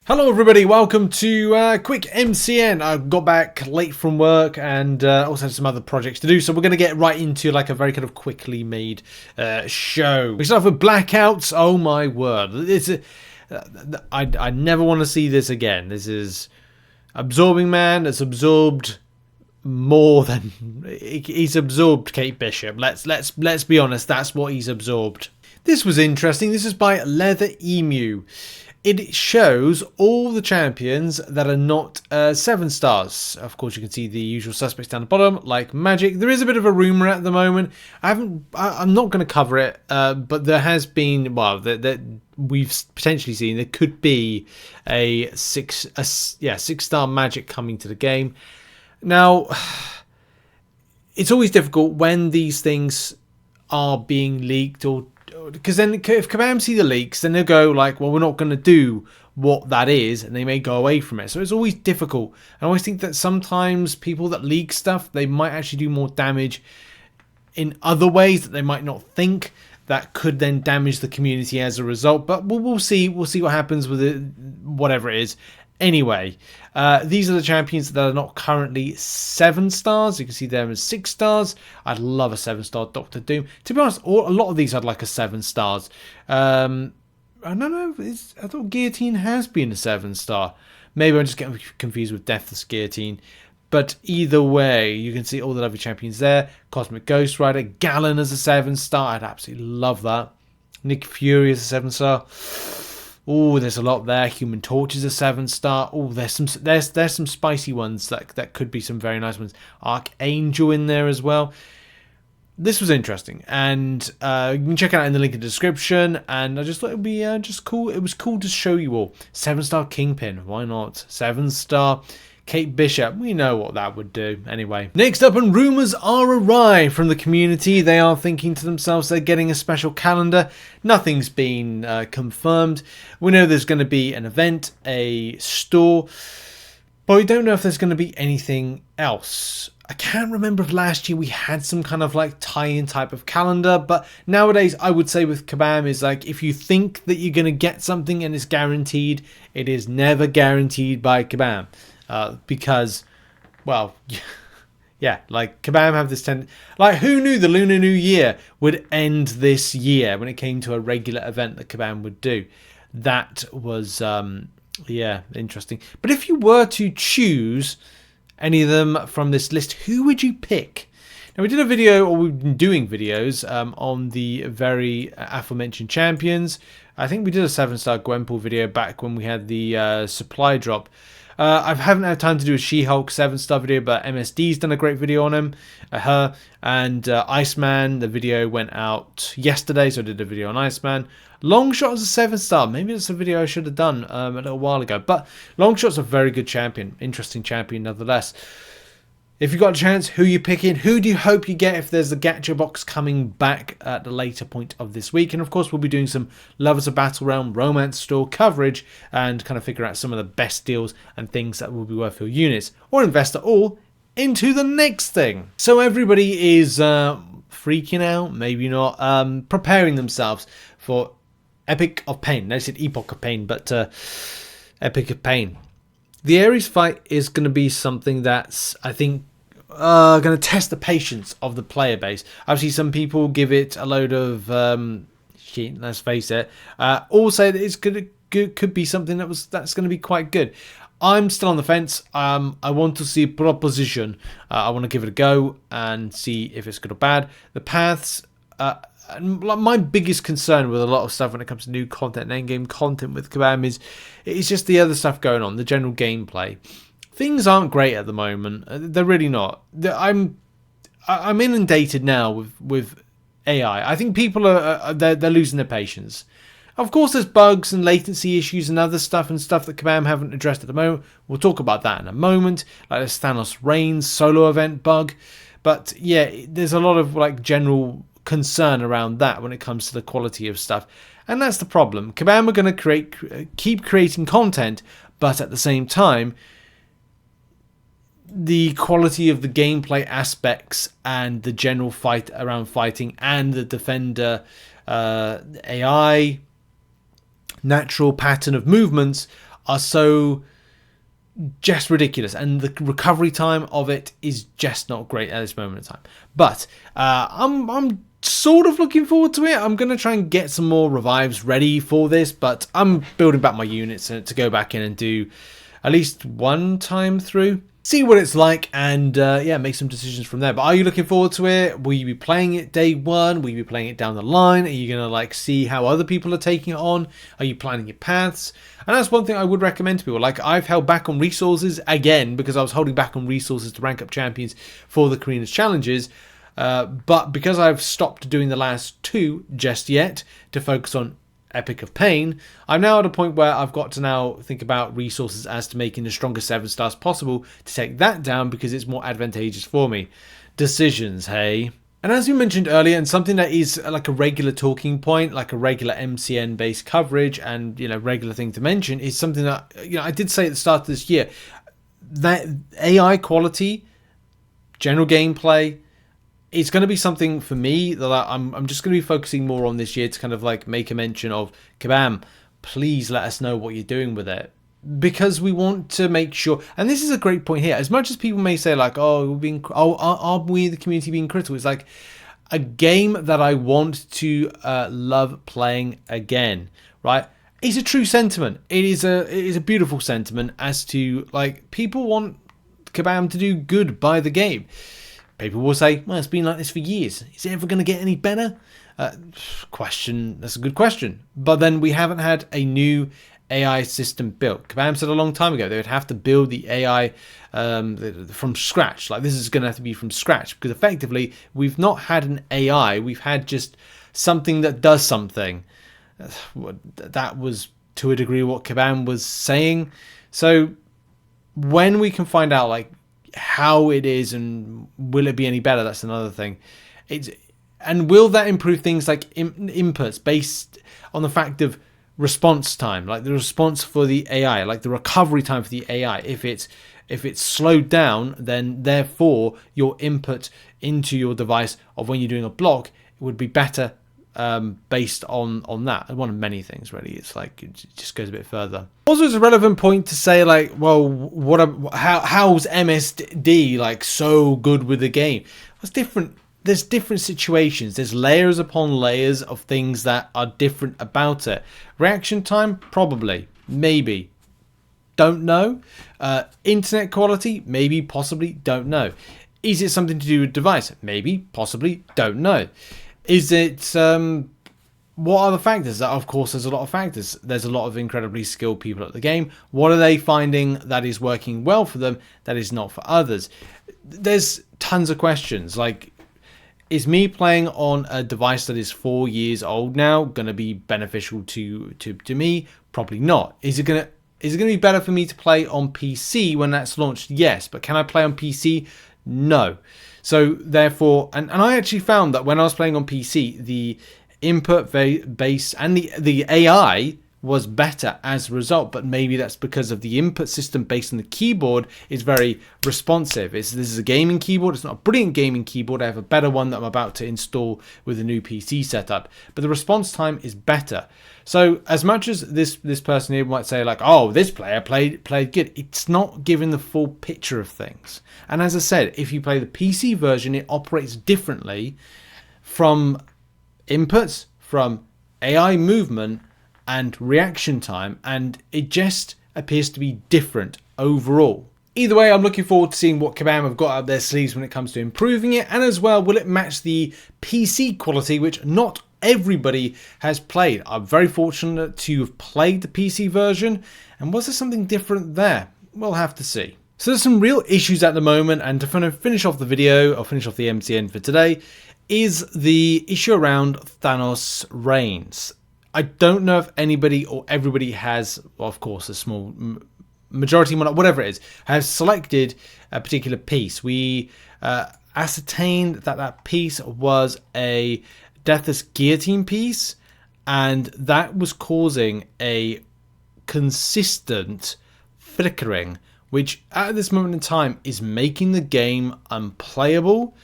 Hello everybody, welcome to quick MCN. I got back late from work and also had some other projects to do, so we're going to get right into like a very kind of quickly made show. We start off with Blackouts. Oh my word, I never want to see this again. This is Absorbing Man. It's absorbed more than he's absorbed Kate Bishop. Let's be honest, that's what he's absorbed. This was interesting. This is by Leather Emu. It shows all the champions that are not 7 stars. Of course, you can see the usual suspects down the bottom, like Magic. There is a bit of a rumor at the moment. I'm not going to cover it, but there has been, well, that we've potentially seen there could be a 6-star Magic coming to the game. Now, it's always difficult when these things are being leaked, or because then if Kabam see the leaks, then they'll go like, well, we're not going to do what that is, and they may go away from it. So it's always difficult. I always think that sometimes people that leak stuff, they might actually do more damage in other ways that they might not think, that could then damage the community as a result. But we'll see. We'll see what happens with it, whatever it is. Anyway, these are the champions that are not currently 7 stars. You can see them as 6 stars. I'd love a 7-star Doctor Doom. To be honest, a lot of these I'd like a 7 stars. I don't know. I thought Guillotine has been a 7-star. Maybe I'm just getting confused with Deathless Guillotine. But either way, you can see all the lovely champions there. Cosmic Ghost Rider, Gallon as a 7-star. I'd absolutely love that. Nick Fury as a 7-star. Oh, there's a lot there. Human Torch is a 7-star. Oh, there's some spicy ones that could be some very nice ones. Archangel in there as well. This was interesting, and you can check it out in the link in the description. And I just thought it would be just cool. It was cool to show you all. 7-star Kingpin, why not? 7-star Kate Bishop, we know what that would do. Anyway, next up, and rumours are awry from the community. They are thinking to themselves they're getting a special calendar. Nothing's been confirmed. We know there's going to be an event, a store, but we don't know if there's going to be anything else. I can't remember if last year we had some kind of like tie-in type of calendar, but nowadays I would say with Kabam is like, if you think that you're going to get something and it's guaranteed, it is never guaranteed by Kabam. Because, well, yeah, like Kabam have this tendency. Like, who knew the Lunar New Year would end this year when it came to a regular event that Kabam would do? That was, yeah, interesting. But if you were to choose any of them from this list, who would you pick? Now, we did a video, or we've been doing videos on the very aforementioned champions. I think we did a 7-star Gwenpool video back when we had the supply drop. I haven't had time to do a She-Hulk 7-star video, but MSD's done a great video on him, her, and Iceman. The video went out yesterday, so I did a video on Iceman. Longshot is a 7-star. Maybe it's a video I should have done a little while ago, but Longshot's a very good champion, interesting champion nonetheless. If you've got a chance, who are you picking? Who do you hope you get if there's a gacha box coming back at the later point of this week? And of course, we'll be doing some Lovers of BattleRealm romance store coverage and kind of figure out some of the best deals and things that will be worth your units, or invest it all into the next thing. So everybody is freaking out, maybe not, preparing themselves for Epic of Pain. I said Epoch of Pain, but Epic of Pain. The Ares fight is going to be something that's, I think, going to test the patience of the player base. Obviously, some people give it a load of shit, let's face it. All say that it's could be something that's going to be quite good. I'm still on the fence. I want to see a proposition. I want to give it a go and see if it's good or bad. The paths. My biggest concern with a lot of stuff when it comes to new content and endgame content with Kabam is it's just the other stuff going on, the general gameplay. Things aren't great at the moment. They're really not. I'm inundated now with AI. I think people they're losing their patience. Of course, there's bugs and latency issues and other stuff that Kabam haven't addressed at the moment. We'll talk about that in a moment. Like this Thanos Reigns solo event bug. But yeah, there's a lot of like general concern around that when it comes to the quality of stuff, and that's the problem. Kabam are going to keep creating content, but at the same time, the quality of the gameplay aspects and the general fight around fighting and the defender AI natural pattern of movements are so just ridiculous, and the recovery time of it is just not great at this moment in time. But I'm sort of looking forward to it. I'm going to try and get some more revives ready for this, but I'm building back my units to go back in and do at least one time through, see what it's like, and yeah, make some decisions from there. But are you looking forward to it? Will you be playing it day one? Will you be playing it down the line? Are you going to like see how other people are taking it on? Are you planning your paths? And that's one thing I would recommend to people. Like, I've held back on resources again because I was holding back on resources to rank up champions for the Karina's challenges. But because I've stopped doing the last two just yet to focus on Epic of Pain, I'm now at a point where I've got to now think about resources as to making the strongest 7 stars possible to take that down because it's more advantageous for me. Decisions, hey? And as we mentioned earlier, and something that is like a regular talking point, like a regular MCN based coverage and, you know, regular thing to mention, is something that, you know, I did say at the start of this year, that AI quality, general gameplay, it's going to be something for me that I'm just going to be focusing more on this year to kind of like make a mention of. Kabam, please let us know what you're doing with it, because we want to make sure. And this is a great point here. As much as people may say like, oh, are we the community being critical? It's like a game that I want to love playing again, right? It's a true sentiment. It is a beautiful sentiment as to like people want Kabam to do good by the game. People will say, well, it's been like this for years. Is it ever going to get any better? That's a good question. But then we haven't had a new AI system built. Kabam said a long time ago they would have to build the AI from scratch. Like, this is going to have to be from scratch, because effectively we've not had an AI. We've had just something that does something. That was to a degree what Kabam was saying. So when we can find out like how it is and will it be any better, that's another thing. And will that improve things like inputs based on the fact of response time, like the response for the AI, like the recovery time for the AI. If it's slowed down, then therefore your input into your device of when you're doing a block, it would be better based on that. One of many things, really. It's like it just goes a bit further. Also, it's a relevant point to say, like, well, how's MSD like so good with the game? It's different. There's different situations. There's layers upon layers of things that are different about it. Reaction time, probably, maybe, don't know. Internet quality, maybe, possibly, don't know. Is it something to do with device? Maybe, possibly, don't know. Is it, what are the factors? Of course, there's a lot of factors. There's a lot of incredibly skilled people at the game. What are they finding that is working well for them that is not for others? There's tons of questions. Like, is me playing on a device that is 4 years old now going to be beneficial to me? Probably not. Is it going to be better for me to play on PC when that's launched? Yes. But can I play on PC? No. So therefore, and I actually found that when I was playing on PC, the input base and the AI was better as a result, but maybe that's because of the input system based on the keyboard is very responsive. This is a gaming keyboard. It's not a brilliant gaming keyboard. I have a better one that I'm about to install with a new PC setup, but the response time is better. So as much as this person here might say like, oh, this player played good, it's not giving the full picture of things. And as I said, if you play the PC version, it operates differently from inputs, from AI movement and reaction time, and it just appears to be different overall. Either way, I'm looking forward to seeing what Kabam have got up their sleeves when it comes to improving it, and as well, will it match the PC quality, which not everybody has played. I'm very fortunate to have played the PC version, and was there something different there? We'll have to see. So there's some real issues at the moment, and to finish off the video, or finish off the MCN for today, is the issue around Thanos reigns. I don't know if anybody or everybody has, well, of course, a small majority, whatever it is, has selected a particular piece. We ascertained that that piece was a Deathless Guillotine piece, and that was causing a consistent flickering, which at this moment in time is making the game unplayable,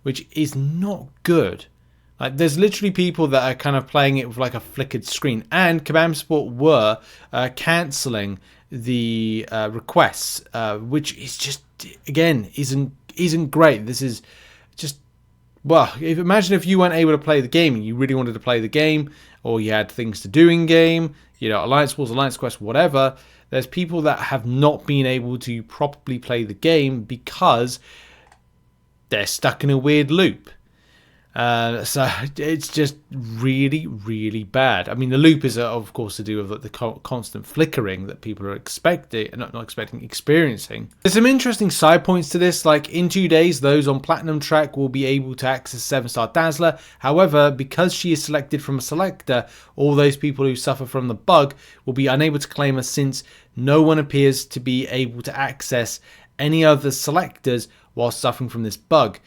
which is not good. Like, there's literally people that are kind of playing it with like a flickered screen, and Kabam Sport were cancelling the requests, which is just, again, isn't great. This is just, well, imagine if you weren't able to play the game and you really wanted to play the game, or you had things to do in game, you know, Alliance Wars, Alliance Quest, whatever. There's people that have not been able to properly play the game because they're stuck in a weird loop. So it's just really, really bad. I mean, the loop is, of course, to do with the constant flickering that people are expecting, not expecting, experiencing. There's some interesting side points to this. Like, in 2 days, those on Platinum track will be able to access 7-star Dazzler. However, because she is selected from a selector, all those people who suffer from the bug will be unable to claim her, since no one appears to be able to access any other selectors while suffering from this bug.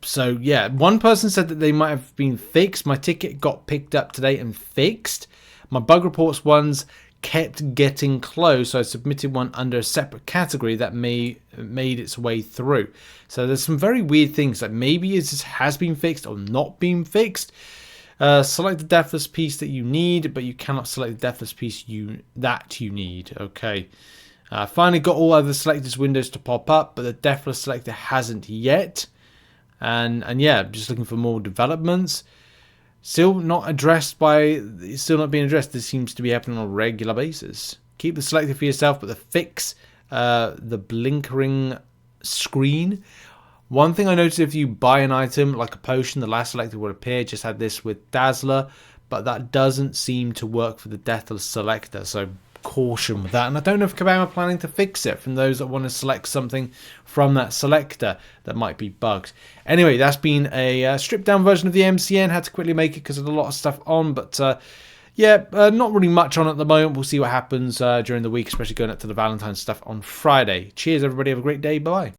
So yeah, one person said that they might have been fixed. My ticket got picked up today and fixed. My bug reports ones kept getting closed, so I submitted one under a separate category that made its way through. So there's some very weird things, like maybe it just has been fixed or not been fixed. Select the deathless piece that you need, but you cannot select the deathless piece that you need. Okay. Finally got all other selectors windows to pop up, but the deathless selector hasn't yet. And yeah, just looking for more developments. Still not being addressed. This seems to be happening on a regular basis. Keep the selector for yourself, but fix the blinkering screen. One thing I noticed, if you buy an item like a potion, the last selector would appear. Just had this with Dazzler, but that doesn't seem to work for the deathless selector. So caution with that, and I don't know if Kabam are planning to fix it from those that want to select something from that selector that might be bugged. Anyway, that's been a stripped down version of the MCN. Had to quickly make it because of a lot of stuff on, but yeah, not really much on at the moment. We'll see what happens during the week, especially going up to the Valentines stuff on Friday. Cheers everybody, have a great day, bye bye.